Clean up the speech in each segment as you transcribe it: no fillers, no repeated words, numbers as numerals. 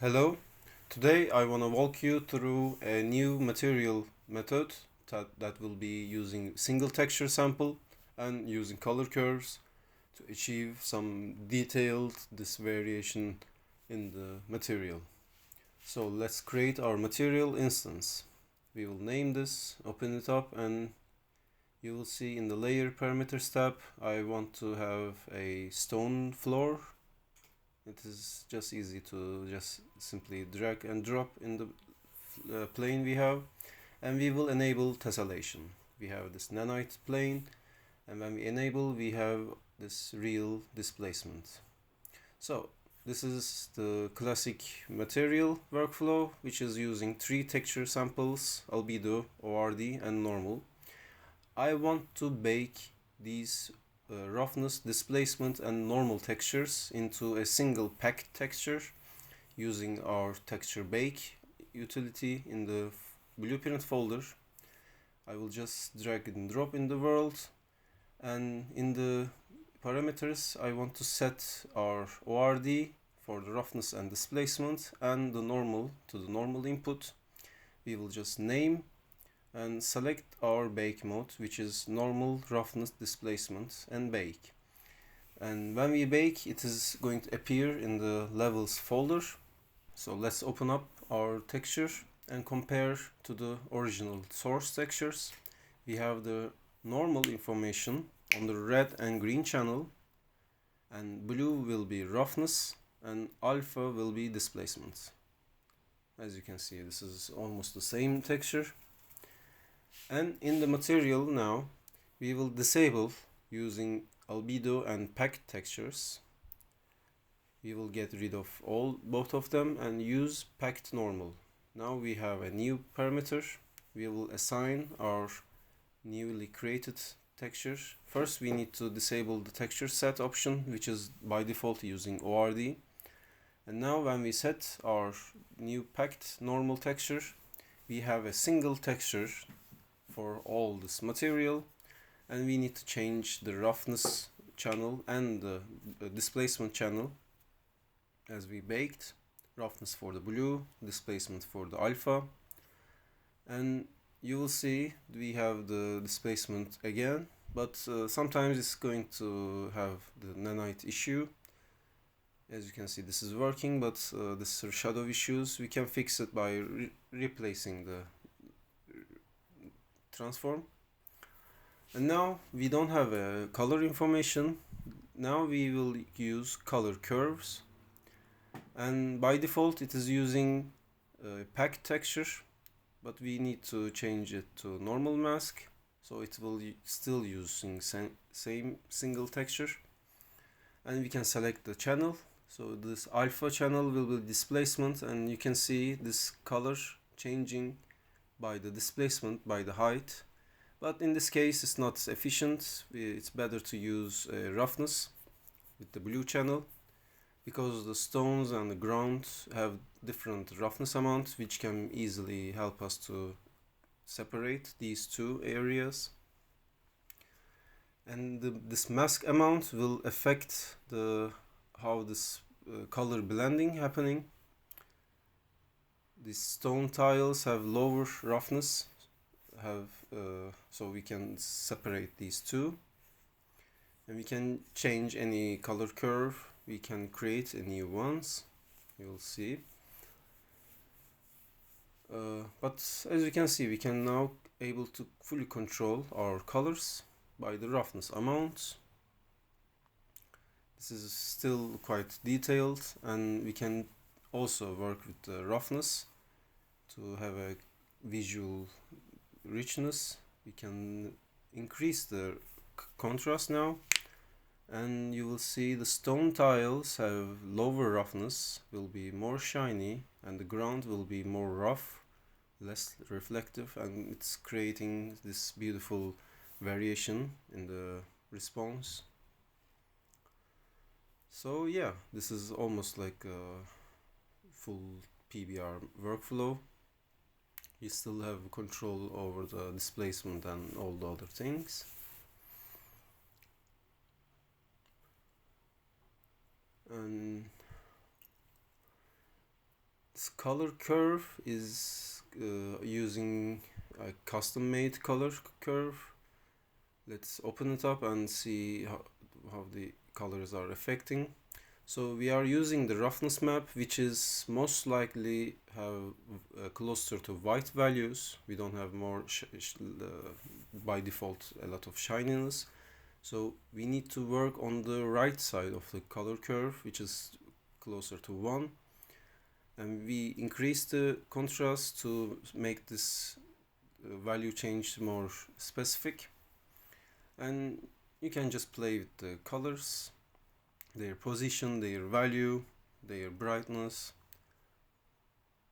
Hello, today I want to walk you through a new material method that will be using single texture sample and using color curves to achieve some detailed this variation in the material. So let's create our material instance. We will name this, open it up, and you will see in the layer parameters tab I want to have a stone floor. It is just easy to just simply drag and drop in the plane we have, and we will enable tessellation. We have this nanite plane, and when we enable we have this real displacement. So this is the classic material workflow, which is using three texture samples: albedo, ORD, and normal. I want to bake these roughness, displacement, and normal textures into a single packed texture using our texture bake utility in the blueprint folder. I will just drag and drop in the world, and in the parameters I want to set our ORD for the roughness and displacement and the normal to the normal input. We will just name and select our bake mode, which is normal, roughness, displacement, and bake. And when we bake, it is going to appear in the levels folder. So let's open up our texture and compare to the original source textures. We have the normal information on the red and green channel, and blue will be roughness and alpha will be displacement. As you can see, this is almost the same texture. And in the material now, we will disable using albedo and packed textures. We will get rid of both of them and use packed normal. Now we have a new parameter. We will assign our newly created texture. First we need to disable the texture set option, which is by default using ORD. And now when we set our new packed normal texture, we have a single texture for all this material, and we need to change the roughness channel and the displacement channel as we baked. Roughness for the blue, displacement for the alpha, and you will see we have the displacement again, but sometimes it's going to have the nanite issue. As you can see, this is working, but this is shadow issues. We can fix it by replacing the transform. And now we don't have a color information. Now we will use color curves, and by default it is using packed texture, but we need to change it to normal mask, so it will still using same single texture. And we can select the channel, so this alpha channel will be displacement, and you can see this color changing by the displacement, by the height. But in this case it's not efficient. It's better to use roughness with the blue channel, because the stones and the ground have different roughness amounts, which can easily help us to separate these two areas. And this mask amount will affect how this color blending happening. These stone tiles have lower roughness, so we can separate these two, and we can change any color curve. We can create a new ones, you'll see. But as you can see, we can now able to fully control our colors by the roughness amount. This is still quite detailed, and we can also work with the roughness to have a visual richness. We can increase the contrast now, and you will see the stone tiles have lower roughness, will be more shiny, and the ground will be more rough, less reflective, and it's creating this beautiful variation in the response. So yeah, this is almost like a full PBR workflow. You still have control over the displacement and all the other things. And This color curve is using a custom made color curve. Let's open it up and see how the colors are affecting. So we are using the roughness map, which is most likely have closer to white values. We don't have more by default a lot of shininess. So we need to work on the right side of the color curve, which is closer to 1. And we increase the contrast to make this value change more specific. And you can just play with the colors, their position, their value, their brightness,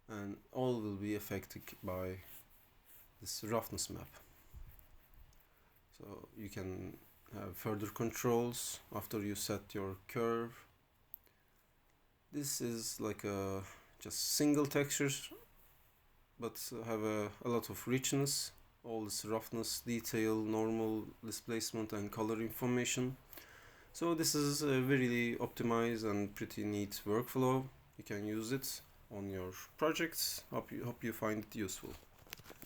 and all will be affected by this roughness map. So you can have further controls after you set your curve. This is like a just single textures, but have a lot of richness. All this roughness, detail, normal, displacement, and color information. So this is a very optimized and pretty neat workflow. You can use it on your projects. Hope you find it useful.